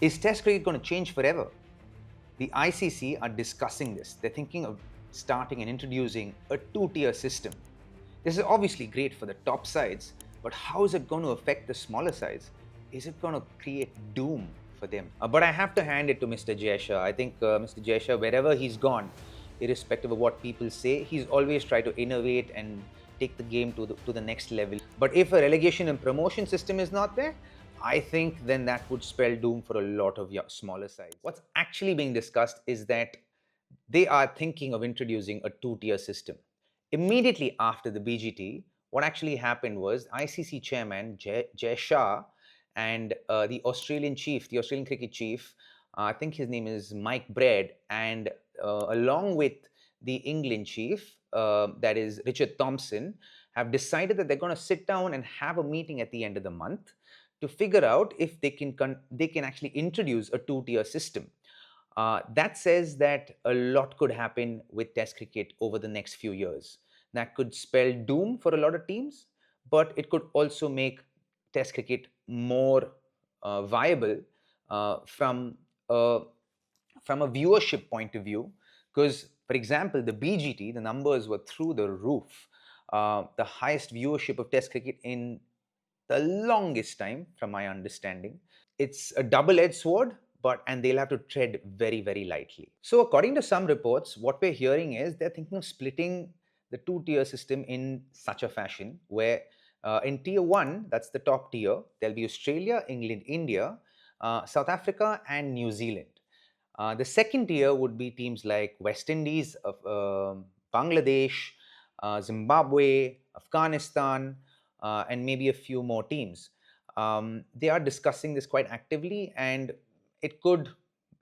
Is Test cricket going to change forever? The ICC are discussing this. They're thinking of starting and introducing a two-tier system. This is obviously great for the top sides, but how is it going to affect the smaller sides? Is it going to create doom for them? But I have to hand it to Mr. Jaisha. I think Mr. Jaisha, wherever he's gone, irrespective of what people say, he's always tried to innovate and take the game to the next level. But if a relegation and promotion system is not there, I think then that would spell doom for a lot of smaller sides. What's actually being discussed is that they are thinking of introducing a two-tier system. Immediately after the BGT, what actually happened was ICC chairman Jai Shah and the Australian chief, the Australian cricket chief, I think his name is Mike Braid, and along with the England chief, that is Richard Thompson, have decided that they're going to sit down and have a meeting at the end of the month to figure out if they can actually introduce a two-tier system. That says that a lot could happen with Test cricket over the next few years. That could spell doom for a lot of teams, but it could also make Test cricket more viable from a viewership point of view. Because, for example, the BGT, the numbers were through the roof. The highest viewership of Test cricket in the longest time, from my understanding. It's a double-edged sword, and they'll have to tread very, very lightly. So according to some reports, what we're hearing is they're thinking of splitting the two-tier system in such a fashion where in tier 1, that's the top tier, there'll be Australia, England, India, South Africa and New Zealand. The second tier would be teams like West Indies, Bangladesh, Zimbabwe, Afghanistan, and maybe a few more teams. They are discussing this quite actively, and it could,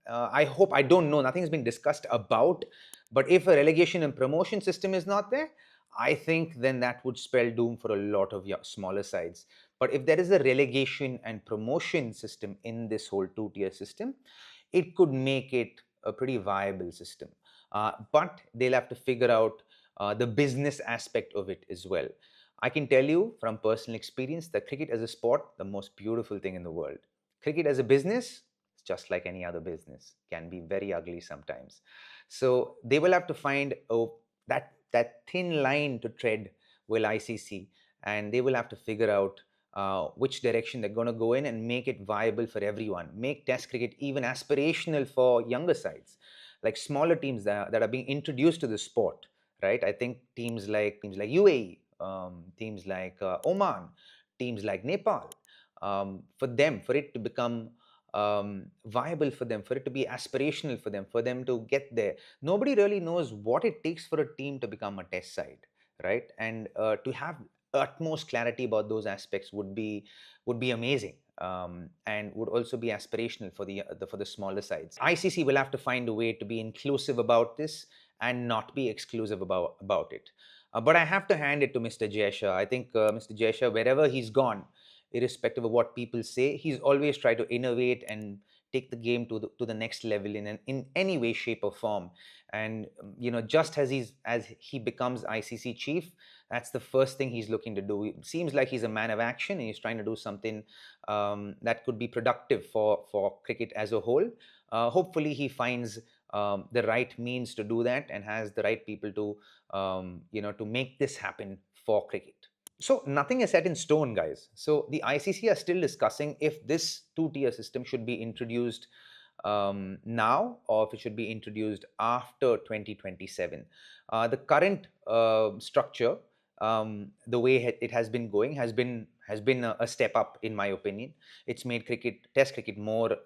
I don't know, nothing has been discussed about, but if a relegation and promotion system is not there, I think then that would spell doom for a lot of smaller sides. But if there is a relegation and promotion system in this whole two-tier system, it could make it a pretty viable system. But they'll have to figure out the business aspect of it as well. I can tell you from personal experience that cricket as a sport, the most beautiful thing in the world. Cricket as a business, it's just like any other business, can be very ugly sometimes. So they will have to find that thin line to tread with ICC, and they will have to figure out which direction they're going to go in and make it viable for everyone. Make Test cricket even aspirational for younger sides, like smaller teams that are being introduced to the sport, right? I think teams like UAE, teams like Oman, teams like Nepal, for it to become viable for them, for it to be aspirational for them to get there. Nobody really knows what it takes for a team to become a test side, right? And to have utmost clarity about those aspects would be amazing, and would also be aspirational for the smaller sides. ICC will have to find a way to be inclusive about this and not be exclusive about it. But I have to hand it to Mr. Jaisha. I think Mr. Jaisha, wherever he's gone, irrespective of what people say, he's always tried to innovate and take the game to the next level in any way, shape, or form. And just as he becomes ICC chief, that's the first thing he's looking to do. It seems like he's a man of action, and he's trying to do something that could be productive for cricket as a whole. Hopefully, he finds the right means to do that and has the right people to to make this happen for cricket. So nothing is set in stone, guys. So the ICC are still discussing if this two-tier system should be introduced now, or if it should be introduced after 2027. The current structure, the way it has been going, has been a step up, in my opinion. It's made Test cricket more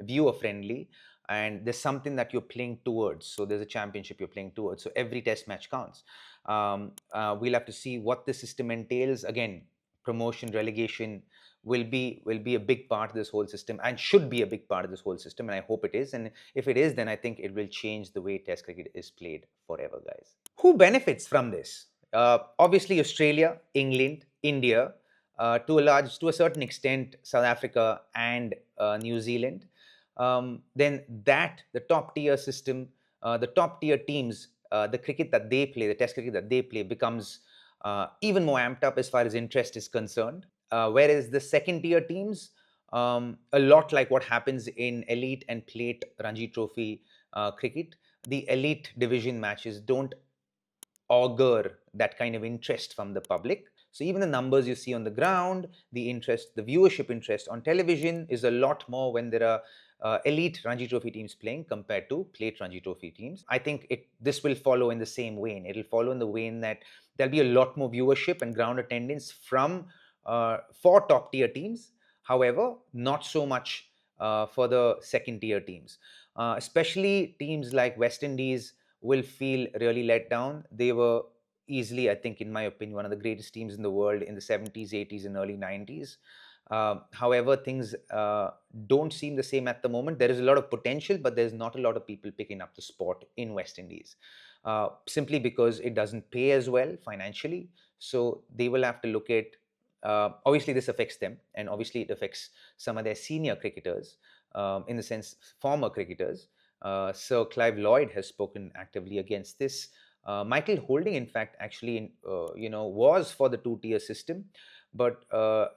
viewer friendly, and there's something that you're playing towards. So there's a championship you're playing towards. So every Test match counts. We'll have to see what the system entails. Again, promotion, relegation will be a big part of this whole system, and should be a big part of this whole system, and I hope it is. And if it is, then I think it will change the way Test cricket is played forever, guys. Who benefits from this? Obviously Australia, England, India, to a certain extent South Africa and New Zealand. Then the top tier system, the top tier teams, the cricket that they play, the Test cricket that they play, becomes even more amped up as far as interest is concerned. Whereas the second tier teams, a lot like what happens in elite and plate Ranji Trophy cricket. The elite division matches don't augur that kind of interest from the public. So even the numbers you see on the ground, the interest, the viewership interest on television is a lot more when there are elite Ranji Trophy teams playing compared to plate Ranji Trophy teams. I think this will follow in the same vein. It'll follow in the vein that there'll be a lot more viewership and ground attendance from for top tier teams. However, not so much for the second tier teams, especially teams like West Indies will feel really let down. They were easily, I think, in my opinion, one of the greatest teams in the world in the 70s, 80s, and early 90s. However, things don't seem the same at the moment. There is a lot of potential, but there's not a lot of people picking up the sport in West Indies, simply because it doesn't pay as well financially. So they will have to look at, obviously, this affects them, and obviously, it affects some of their senior cricketers, in the sense, former cricketers. Sir Clive Lloyd has spoken actively against this. Michael Holding, in fact, actually, was for the two-tier system, but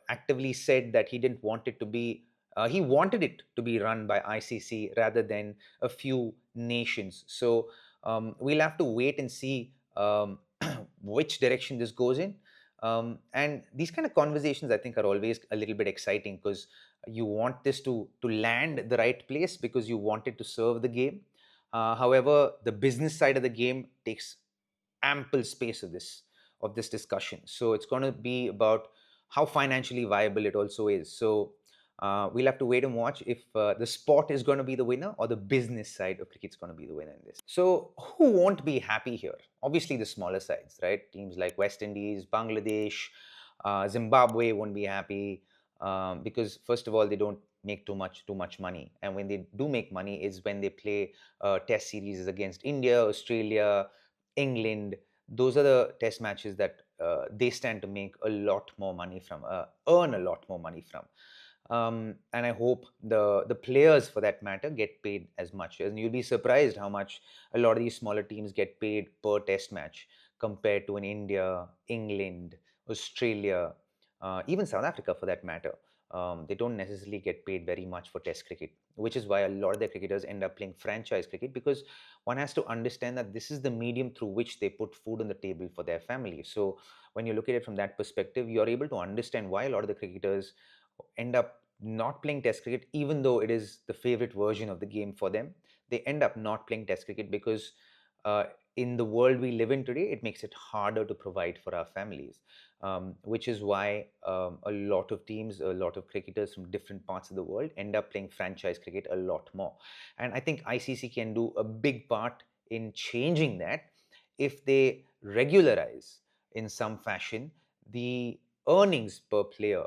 actively said that he didn't want it to be. He wanted it to be run by ICC rather than a few nations. So we'll have to wait and see which direction this goes in. And these kind of conversations, I think, are always a little bit exciting because you want this to land the right place because you want it to serve the game. However, the business side of the game takes ample space of this discussion. So it's going to be about how financially viable it also is. So we'll have to wait and watch if the sport is going to be the winner or the business side of cricket is going to be the winner in this. So who won't be happy here? Obviously, the smaller sides, right? Teams like West Indies, Bangladesh, Zimbabwe won't be happy because first of all, they don't make too much money, and when they do make money is when they play test series against India, Australia, England. Those are the test matches that they stand to make a lot more money from, earn a lot more money from. And I hope the players, for that matter, get paid as much. And you'll be surprised how much a lot of these smaller teams get paid per test match compared to in India, England, Australia, even South Africa, for that matter. They don't necessarily get paid very much for test cricket, which is why a lot of their cricketers end up playing franchise cricket, because one has to understand that this is the medium through which they put food on the table for their family. So when you look at it from that perspective, you're able to understand why a lot of the cricketers end up not playing test cricket, even though it is the favorite version of the game for them. They end up not playing test cricket because uh, in the world we live in today, it makes it harder to provide for our families, which is why a lot of teams, a lot of cricketers from different parts of the world end up playing franchise cricket a lot more. And I think ICC can do a big part in changing that if they regularize in some fashion the earnings per player,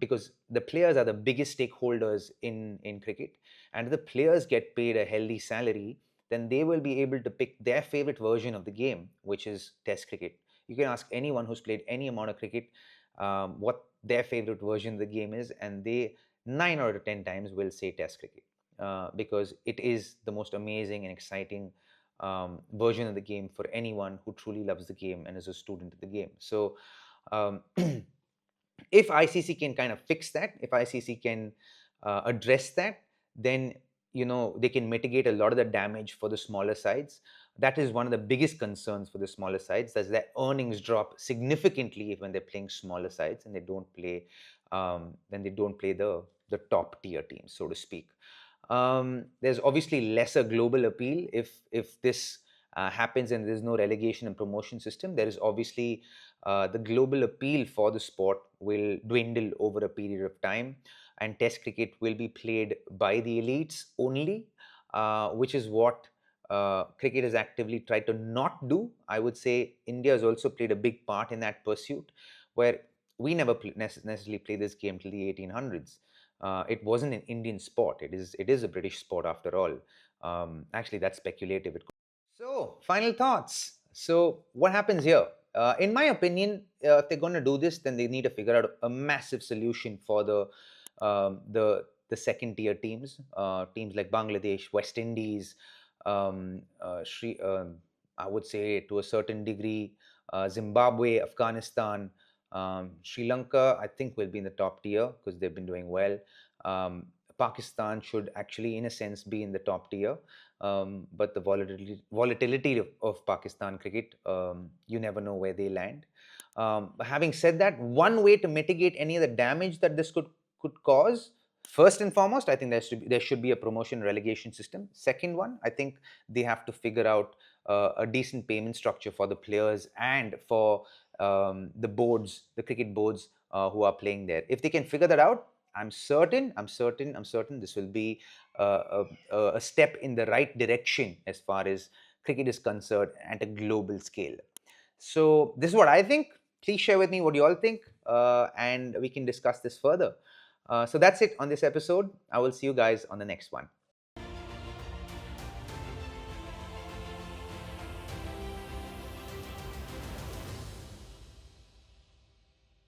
because the players are the biggest stakeholders in cricket, and if the players get paid a healthy salary, then they will be able to pick their favorite version of the game, which is test cricket. You can ask anyone who's played any amount of cricket what their favorite version of the game is, and they 9 out of 10 times will say test cricket, because it is the most amazing and exciting version of the game for anyone who truly loves the game and is a student of the game. So um, if ICC can kind of fix that, if ICC can address that, then they can mitigate a lot of the damage for the smaller sides. That is one of the biggest concerns for the smaller sides. That's their earnings drop significantly when they're playing smaller sides and they don't play, then they don't play the top tier teams, so to speak. There's obviously lesser global appeal if this happens and there's no relegation and promotion system. There is obviously the global appeal for the sport will dwindle over a period of time, and Test cricket will be played by the elites only, which is what cricket has actively tried to not do. I would say India has also played a big part in that pursuit, where we never necessarily play this game till the 1800s. It wasn't an Indian sport. It is a British sport after all. Actually, that's speculative. So, final thoughts. So, what happens here? In my opinion, if they're going to do this, then they need to figure out a massive solution for the second tier teams, teams like Bangladesh, West Indies, I would say to a certain degree, Zimbabwe, Afghanistan. Sri Lanka, I think, will be in the top tier because they've been doing well. Um, Pakistan should actually, in a sense, be in the top tier. But the volatility of Pakistan cricket, you never know where they land. But having said that, one way to mitigate any of the damage that this could cause, first and foremost, I think there should be a promotion relegation system. Second one, I think they have to figure out a decent payment structure for the players and for the boards, the cricket boards who are playing there. If they can figure that out, I'm certain this will be a step in the right direction as far as cricket is concerned at a global scale. So this is what I think. Please share with me what you all think, and we can discuss this further. So that's it on this episode. I will see you guys on the next one.